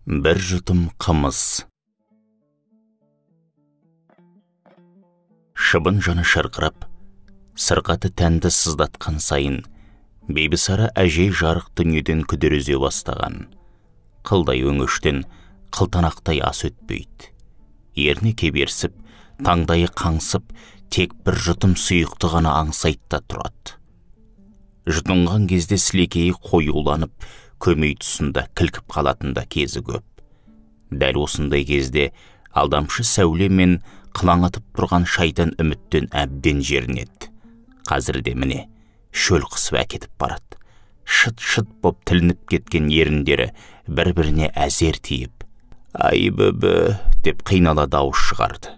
Bir жұтым қымыз. Шыбын жаны шырқырап, сырқаты тәнді сыздатқан сайын, Бейбісара әжей жарық дүниеден күдірезе бастаған. Қылдай өңіштен қылтанақтай ас өтпейді. Еріне кеберсіп, таңдайы қаңсып, тек бір жұтым сұйықты ғана аңсайтта тұрады. Жұтынған кезде сілекейі қоюланып, көмей тұсында кілкіп қалатында кезі көп. Дәл осындай кезде алдамшы сәуле мен қылаңытып тұрған шайтан үміттен әбден жерінеді. Қазірде міне шөл қысып әкетіп барады. Шыт-шыт боп тілініп кеткен еріндері бір-біріне әзер тиіп, «Айбөбі» деп қинала дауыс шығарды.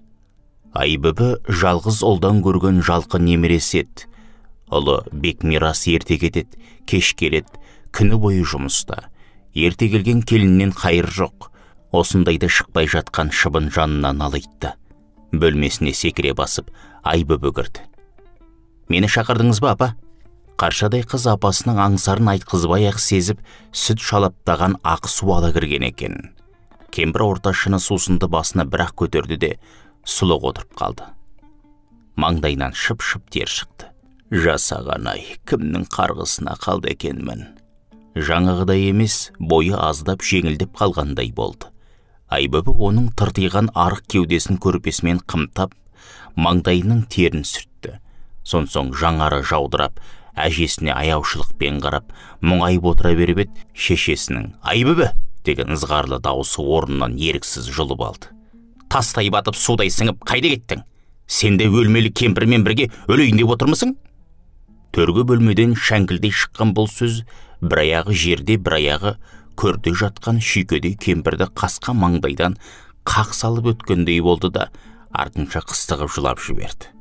Айбөбі жалғыз ұлдан көрген жалқы немересі еді. Ұлы Бекмирас ерте кетеді, кеш келеді, күні бойы жұмыста. Ерте келген келіннен қайыр жоқ. Осындайда шықпай жатқан шыбын жанынан налайтты. Бөлмесіне секіре басып, Айбөбі кірді. «Мені шақырдыңыз ба, апа?» Қаршадай қыз апасының аңсарын айтқызбай-ақ сезіп, сүт шалаптаған ақ су ала кірген екен. Кемпір орташыны сусынды басына бірақ көтерді де, сұлық отырып қалды. Маңдайынан шып-шып тер шықты. «Жасаған-ай, кімнің қарғысына қалды екенмін?» Жаңағыдай емес, бойы аздап жеңілдеп қалғандай болды. Айбөбі оның тыртиған арық кеудесін көрпесімен қымтап, маңдайының терін сүртті. Сонсоң жаңары жаудырап, әжесіне аяушылықпен қарап, мұңайып отыра беріп еді, шешесінің «Айбөбі» деген ызғарлы дауысы орнынан еріксіз жұлып алды. «Тастай батып, судай сіңіп, қайда кеттің? Сен де өлмелі кемпірмен бірге өлейін деп отырмысың?» Төргі бөлмеден шәңкілдей шыққан бұл сөз бір аяғы жерде, бір аяғы көрде жатқан шүйкедей кемпірді қасқа маңдайдан қақ салып өткендей болды да, артынша қыстығып жылап жіберді.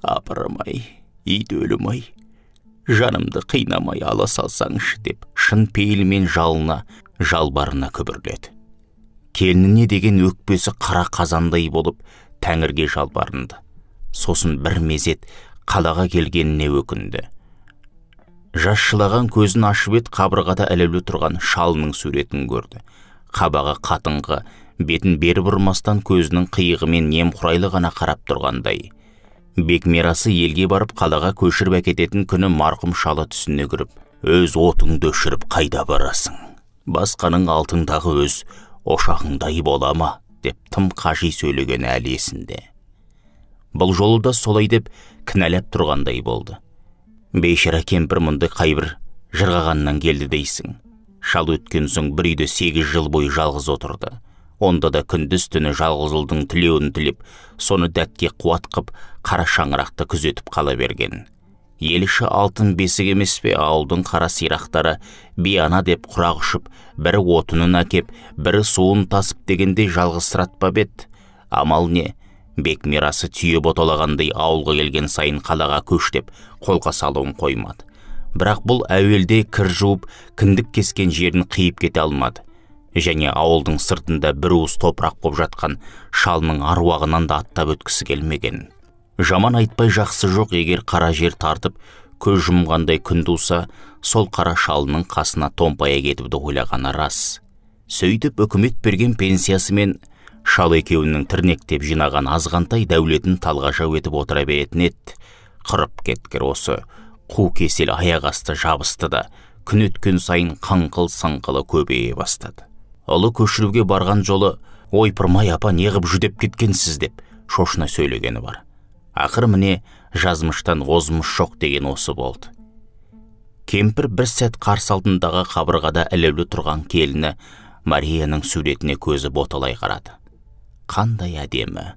«Апырым-ай, ит өлім-ай, жанымды қинамай ала салсаңшы» деп шын пейілмен жалына, жалбарына күбірледі. Келініне деген өкпесі қара қазандай болып Тәңірге жалбарынды. Сосын бір мезет қалаға келгеніне өкінді. Жасшылаған көзін ашып ет, қабырғада ілулі тұрған шалының суретін көрді. Қабағы қатыңғы, бетін бері бұрмастан көзінің қиығымен немқұрайлы ғана қарап тұрғандай. Бекмирасы елге барып қалаға көшіріп әкететін күні марқұм шалы түсіне кіріп, «Өз отыңды өшіріп қайда барасың? Басқаның алтындағы өз ошағыңдай бола ма?» деп тым қажи сөйлеген әлі есінде. Бұл жолы да солай деп кінәлап тұрғандай болды. «Бейшара кемпір мұнды қайбір жырғағаннан келді дейсің. Шал өткен соң бір үйде 8 жыл бойы жалғыз отырды. Онда да күндіз түні жалғыз ұлдың тілеуін тілеп, соны дәтке қуат қып, қара шаңырақты күзетіп қала берген. Ел іші алтын бесік емес пе, ауылдың қара сирақтары бияна деп құрақ ұшып, бірі отынын әкеп, бірі суын тасып дегенде жалғызсыратпап еді. Амал не? Бекмирасы түйе боталағандай ауылға келген сайын қалаға көштеп, қолға салуын қоймады. Бірақ бұл әуелде кір жуып, кіндік кескен жерін қиып кете алмады. Және ауылдың сыртында бір уыс топырақ боп жатқан шалының аруағынан да аттап өткісі келмеген. Жаман айтпай жақсы жоқ, егер қара жер тартып, көз жұмғандай күн туса, сол қара шалының қасына томпая кетіпді ойлағаны рас. Сөйтіп үкімет берген пенсиясымен шал екеуінің тірнектеп жинаған азғантай дәулетін талғажа өтіп отыра беретін еді. Қырып кеткір осы қу кесел аяқ асты жабысты да, күн өткен сайын қаңқыл-саңқылы көбейе бастады. Ұлы көшіруге барған жолы «Ойпырмай апа, неғып жүдеп кеткенсіз» деп шошына сөйлегені бар. Ақыр міне жазмыштан озмыш жоқ деген осы болды. Кемпір бір сәт қарсы алдындағы қабырғада ілулі тұрған келіні Марияның суретіне көзі боталай қарады. Қандай әдемі!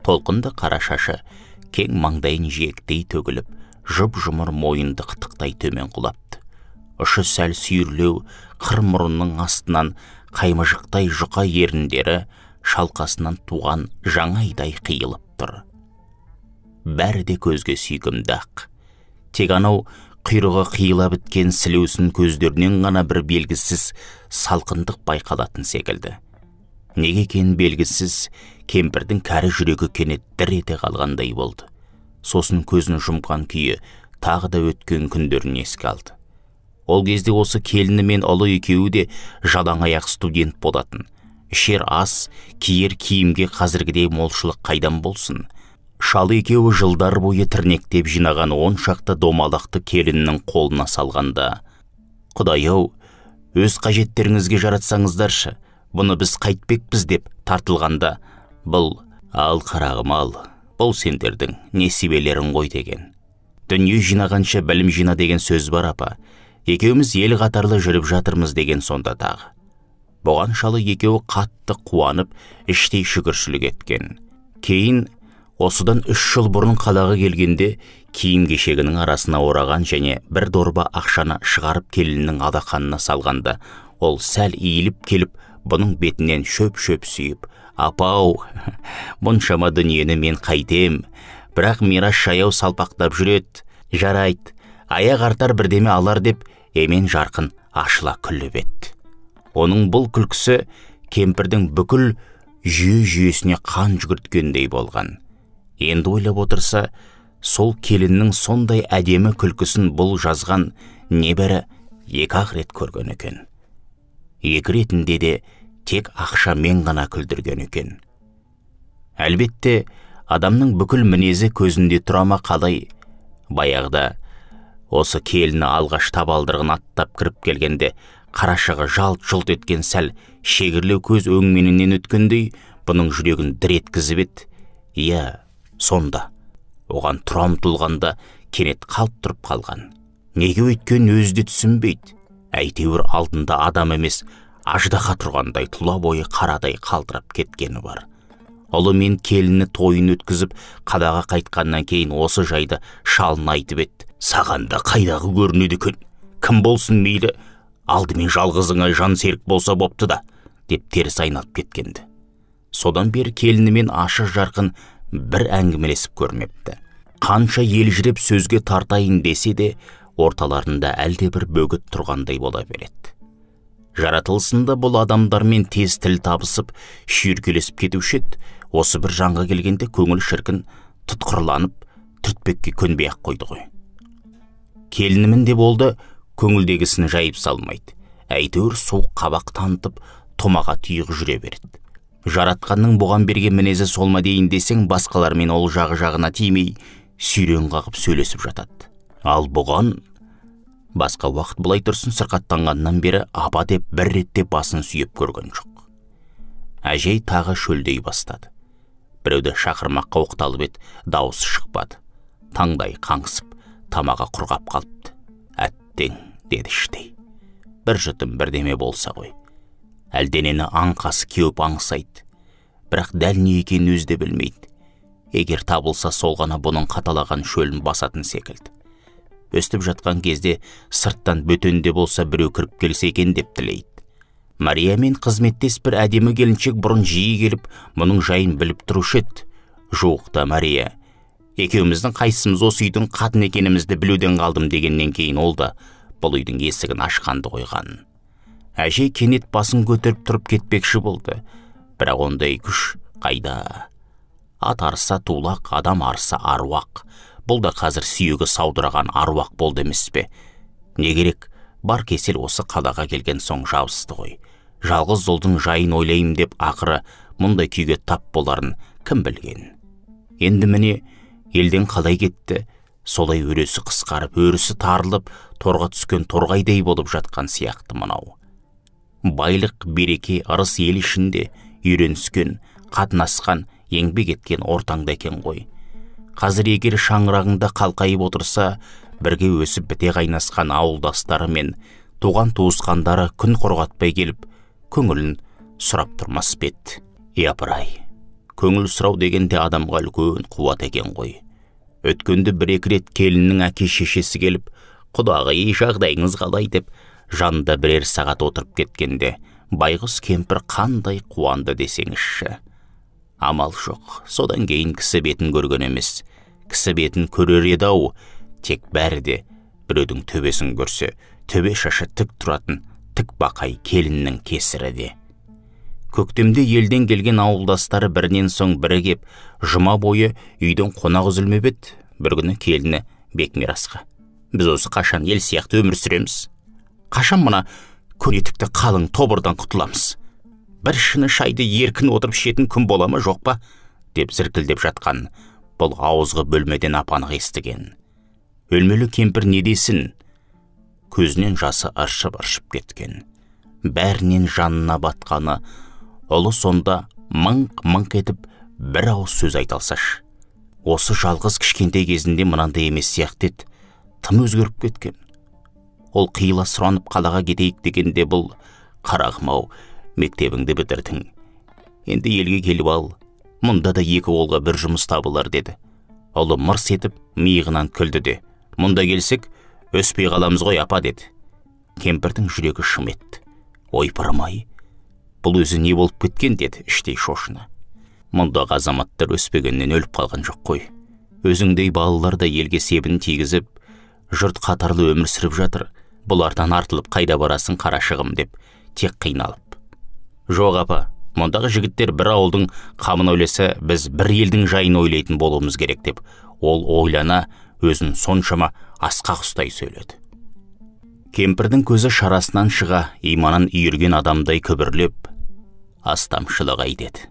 Толқынды қара шашы, кең маңдайын жиектей төгіліп, жұп-жұмыр мойынды қытықтай төмен құлапты. Ұшы сәл сүйірлеу, қыр мұрынның астынан қаймыжықтай жұқа еріндері шалқасынан туған жаңайдай қиылып тұр. Бәрі де көзге сүйкімді ақ. Тек анау құйрығы қиыла біткен сілеусін көздерінен ғана бір белгісіз салқындық байқалатын секілді. Неге екені белгісіз, кемпірдің кәрі жүрегі кенет дір ете қалғандай болды. Сосын көзін жұмған күйі тағы да өткен күндерін еске алды. Ол кезде осы келіні мен ұлы екеуі де жалаң аяқ студент болатын. Ішер ас, киер киімге қазіргідей молшылық қайдан болсын. Шалы екеуі жылдар бойы тірнектеп жинаған 10 шақты домалақты келіннің қолына салғанда: «Құдай-ау, өз қажеттеріңізге жаратсаңыздаршы, бұны біз қайтпекпіз» деп тартылғанда, бұл: «Ал қарағым ал, бұл сендердің несібелерің ғой» деген. «Дүние жинағанша білім жина» деген сөз бар апа. Екеуміз ел қатарлы жүріп жатырмыз деген сонда тағы. Бұған шалы екеуі қатты қуанып, іштей шүкіршілік еткен. Кейін осыдан 3 жыл бұрын қалаға келгенде киім кешегінің арасына ораған және бір дорба ақшаны шығарып келіннің алақанына салғанда, ол сәл иіліп келіп, бұның бетінен шөп-шөп сүйіп: «Апау, мұншама дүниені мен қайтем, бірақ мирас жаяу салпақтап жүрет, жарайт, аяқ артар бірдеме алар» деп емен жарқын ашыла күліп еді. Оның бұл күлкісі кемпірдің бүкіл жүйесіне қан жүгірткендей болған. Енді ойлап отырса, сол келіннің сондай әдемі күлкісін бұл жазған небәрі 2-ақ рет көрген екен. 2 ретінде де тек ақшамен ғана күлдірген екен. Әлбетте, адамның бүкіл мінезі көзінде тұрама қалай. Баяғыда осы келіні алғаш табалдырығын аттап кіріп келгенде, қарашығы жалт-жұлт еткен сәл шегірлеу көз өңменінен өткендей, бұның жүрегін дір еткізіп еді. Иә, сонда оған тұра ұмтылғанда кенет қалт тұрып қалған. Неге өйткен өзі де түсінбейді. Әйтеуір алдында адам емес, аждаһа тұрғандай тұла бойы қарадай қалтырап кеткені бар. Ұлы мен келіні тойын өткізіп қалаға қайтқаннан кейін осы жайды шалына айтып еді. «Саған да қайдағы көрінеді екен? Кім болсын мейлі, алдымен жалғызыңа жан серік болса бопты да» деп теріс айналып кеткенді. Содан бері келінімен ашық жарқын бір әңгімелесіп көрмепті. Қанша елжіреп сөзге тартайын десе де, орталарында әлде бір бөгіт тұрғандай бола береді. Жаратылысында бұл адамдармен тез тіл табысып, шүйіркелесіп кетуші еді. Осы бір жанға келгенде көңіл шіркін тұтқырланып, түртпекке көнбей-ақ қойды ғой. Келінімін де болды, көңілдегісін жайып салмайды. Әйтеуір суық қабақ танытып, томаға түйіқ жүре береді. Жаратқанның бұған берген мінезі солма дейін десең, басқалармен ол жағына тимей, сүйрен қағып сөйлесіп жатады. Ал бұған басқа уақыт бұлай тұрсын сырқаттанғаннан бері апа деп бір ретте басын сүйеп көрген жоқ. Әжей тағы шөлдей бастады. Біреуді шақырмаққа оқталып еді, дауысы шықпады. Таңдай қаңсып, тамаға құрғап қалыпты. «Әттең», деді іштей. «Бір жұтым бірдеме болса ғой». Әлденені аңқасы кеуіп аңсайды. Бірақ дәл не екенін өзі де білмейді. Егер табылса сол ғана бұның қаталаған шөлін басатын секілді. Өстіп жатқан кезде сырттан бөтенде болса біреу кіріп келсе екен деп тілейді. Мария мен қызметтес бір әдемі келіншек бұрын жиі келіп, мұның жайын біліп тұрушы еді. Жуықта Мария: «Екеуміздің қайсымыз осы үйдің қатын екенімізді білуден қалдым» дегеннен кейін ол да бұл үйдің есігін ашқанды қойған. Әжей кенет басын көтеріп тұрып кетпекші болды. Бірақ ондай күш қайда? Ат арса тулақ, адам арса аруақ. Бұл да қазір сүйегі саудыраған аруақ болды емес пе? Не керек? Бар кесел осы қалаға келген соң жабысты ғой. Жалғыз ұлдың жайын ойлайым деп ақыры мұндай күйге тап боларын кім білген? Енді міне елден қалай кетті, солай өресі қысқарып, өрісі тарылып, торға түскен торғайдай болып жатқан сияқты мынау. Байлық, береке, ырыс ел ішінде үйреніскен, қатынасқан, еңбек еткен ортаңда екен ғой. Қазір егер шаңырағында қалқайып отырса, бірге өсіп біте қайнасқан ауылдастары мен туған туысқандары күн құрғатпай келіп, көңілін сұрап тұрмас бет. Япырай, көңіл сұрау дегенде адамға үлкен қуат екен ғой. Өткенді 1-2 рет келіннің әке шешесі келіп, «Құдағи, жағдайыңыз қалай?» деп жанында бірер сағат отырып кеткенде, байғұс кемпір қандай қуанды десеңізші. Амал жоқ, содан кейін кісі бетін көрген емес, кісі бетін көрер еді-ау. Тек бәрі де біреудің төбесін көрсе, төбе шашы тік тұратын тік бақай келіннің кесірі де. Көктемде елден келген ауылдастары бірінен соң бірі кеп, жұма бойы үйден қонақ үзілмеп еді. Бір күні келіні Бекмирасқа: «Біз осы қашан ел сияқты өмір сүреміз? Қашан мына көнетікті қалың тобырдан құтыламыз? Бір шыны шайды еркін отырып ішетін күн бола ма жоқ па? Деп зіркілдеп жатқан бұл ауызғы бөлмеден апанық естіген. Өлмелі кемпір не десін? Көзінен жасы аршып кеткен. Бәрінен жанына батқаны, ұлы сонда мыңқ етіп бір ауыз сөз айта алсашы. Осы жалғыз кішкентай кезінде мынандай емес сияқты еді, тым өзгеріп кеткен. Ол қиыла сұранып қалаға кетейік дегенде бұл: қарағым-ау, мектебіңді бітірдің, енді елге келіп ал, мұнда да екі қолға бір жұмыс табылар деді. Ұлы мырс етіп миығынан күлді де: мұнда келсек, өспей қаламыз ғой апа деді. Кемпірдің жүрегі шым етті. Ойпырмай, бұл өзі не болып кеткен деді іштей шошына. Мұндағы азаматтар өспегеннен өліп қалған жоқ қой. Өзіңдей балалар да елге себін тигізіп, жұрт қатарлы өмір сүріп жатыр. Бұлардан артылып қайда барасың қарашығым деп тек қиналып. Жоқ апа, мұндағы жігіттер бір ауылдың қамын ойласа, біз бір елдің жайын ойлайтын болуымыз керек деп, ол ойлана өзін соншама асқақ ұстай сөйледі. Кемпірдің көзі шарасынан шыға, иманын үйірген адамдай күбірлеп: астамшылық-ай деді.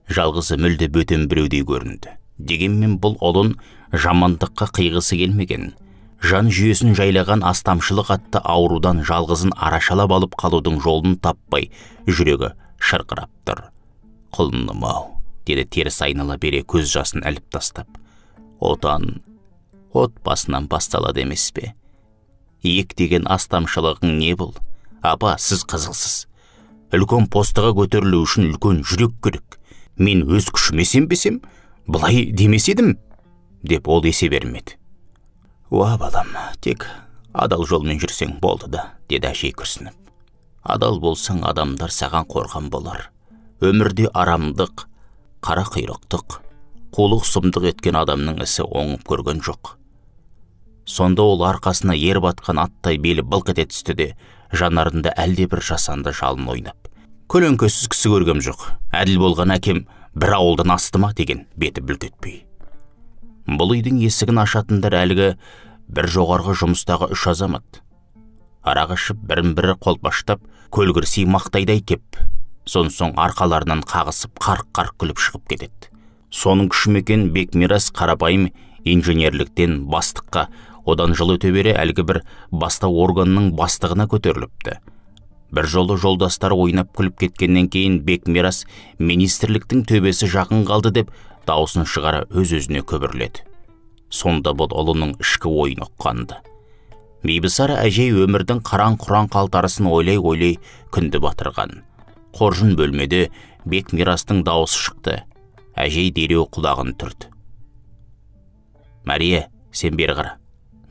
Жалғызы мүлде бөтен біреудей көрінді. Дегенмен бұл ұлын жамандыққа қиғысы келмеген. Жан жүйесін жайлаған астамшылық атты аурудан жалғызын арашалап алып қалудың жолын таппай, жүрегі шырқырап тұр. Құлыным-ау, деді теріс айнала бере көз жасын әліп тастап. Отан, отбасынан басталады емес пе? Ек деген астамшылығың не бұл? Апа, сіз қызықсыз. Үлкен постыға көтерілу үшін үлкен жүрек керек. Мен өз күшіме сенбесем, бұлай демес едім, деп ол есе бермеді. Уа балам, тек адал жолмен жүрсең болды да, деді әжей күрсініп. Адал болсаң адамдар саған қорған болар. Өмірде арамдық, қара құйрықтық, қулық сұмдық еткен адамның ісі оңып көрген жоқ. Сонда ол арқасына ер батқан аттай белі былқ ете түсті де, жанарында әлде бір жасанды жалын ойнап: көлеңкесіз кісі көргем жоқ, әділ болған әкем бір ауылдан асты ма деген беті бүлк етпей. Бұл үйдің есігін ашатындар әлгі бір жоғарғы жұмыстағы 3 азамат. Арақ ішіп бірін-бірі қолпаштап, көлгірсей мақтайдай кеп, соң арқаларынан қағысып қарқ-қарқ күліп шығып кетеді. Соның күшімекен Бекмирас қарапайым инженерліктен бастыққа, одан жыл өте бере әлгі бір бастау органның бастығына көтеріліпті. Бір жолы жолдастар ойнап күліп кеткеннен кейін Бекмирас министрліктің төбесі жақын қалды деп даусын шығара өз-өзіне көбірледі. Сонда бұл ұлының ішкі ойын ұққанды. Бибісара әжей өмірдің қараң-құраң қалтарысын ойлай-ойлай күнді батырған. Қоржын бөлмеде Бекмирастың дауысы шықты. Әжей дереу құлағын түрді. Мария, сен бері қара.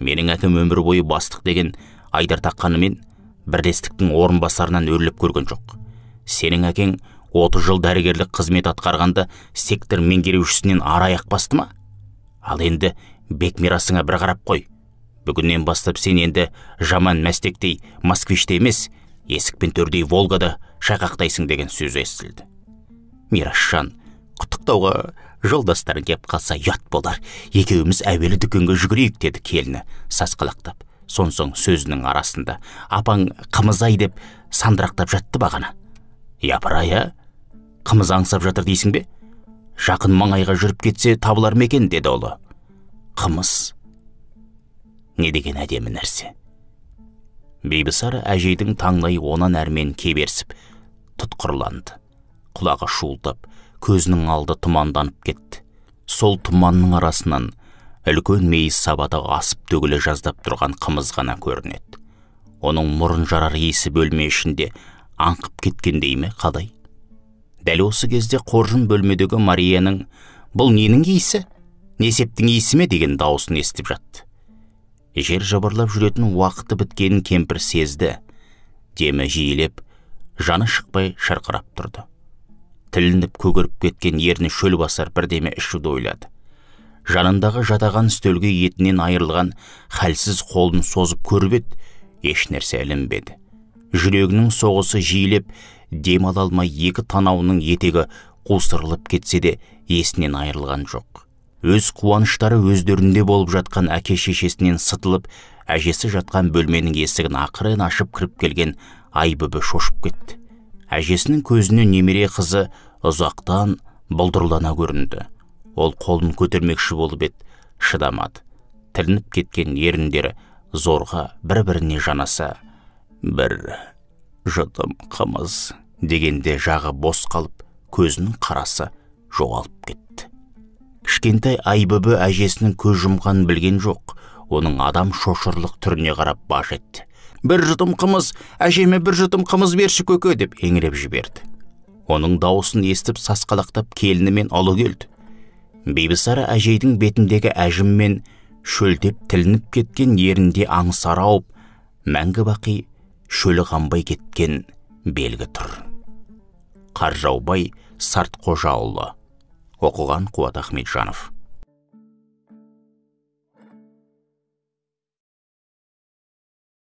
Менің әкім өмір бойы бастық деген айдар таққанымен бірлестіктің орынбасарынан өрліп көрген жоқ. Сенің әкең 30 жыл дәрігерлік қызмет атқарғанда сектор меңгерушісінен араяқ басты ма? Ал енді Бекмирасыңа бір қарап қой. Бүгіннен бастап сен енді жаман мәстектей Москвичте емес, есікпен төрдей Волгада шайқақтайсың деген сөз естілді. Мирасжан, құттықтауға жолдастарын кеп қалса ұят болар. Екеуміз әуелі дүкенге жүгірейік деді келіні сасқалақтап. Соң сөзінің арасында: апаң қымызай деп сандырақтап жатты бағана. Япырая, қымыз аңсап жатыр дейсің бе? Жақын маңайға жүріп кетсе табылар мекен, деді ұлы. Қымыз? Не деген әдемі нәрсе. Бибісара әжейдің таңдай онан әрмен кеберсіп, тұтқырланды. Құлағы шуылдап, көзінің алды тұманданып кетті. Сол тұманның арасынан үлкен мейіз сабаты асып төгілі жаздап тұрған қымыз ғана көрінеді. Оның мұрын жарар иісі бөлме ішінде аңқып кеткендей ме қалай? Дәл осы кезде қоржын бөлмедегі Марияның «Бұл ненің иісі? Несептің иісі ме?» деген дауысын естіп жатты. Жер жабырлап жүретін уақыты біткенін кемпір сезді. Демі жиілеп, жаны шықпай шырқырап тұрды. Тілініп көгіріп кеткен ерні шөл басар бірдеме ішуді ойлады. Жанындағы жатаған үстелге етінен айырылған хәлсіз қолын созып көріп еді, еш нәрсе ілінбеді. Жүрегінің соғысы жиілеп, дем ала алмай екі танауының етегі қусырылып кетсе де есінен айырылған жоқ. Өз қуаныштары өздерінде болып жатқан әке шешесінен сытылып, әжесі жатқан бөлменің есігін ақырын ашып кіріп келген Айбүбі шошып кетті. Әжесінің көзіне немере қызы ұзақтан бұлдырлана көрінді. Ол қолын көтермекші болып еді, шыдамады. Тілініп кеткен еріндері зорға бір-біріне жанаса, бір жұтым қымыз дегенде жағы бос қалып, көзінің қарасы жоғалып кетті. Кішкентай Айбүбі әжесінің көз жұмғанын білген жоқ. Оның адам шошырлық түріне қарап баж етті. «Бір жұтым қымыз, әжеме бір жұтым қымыз берші көке!» деп еңіреп жіберді. Оның дауысын естіп сасқалақтап келіні мен ұлы келді. Бибісара әжейдің бетіндегі әжім мен шөлдеп тілініп кеткен ерінде аңсары ауып, мәңгі бақи шөлі қанбай кеткен белгі тұр. Қаржаубай Сартқожаұлы. Оқыған Қуат Ахметжанов.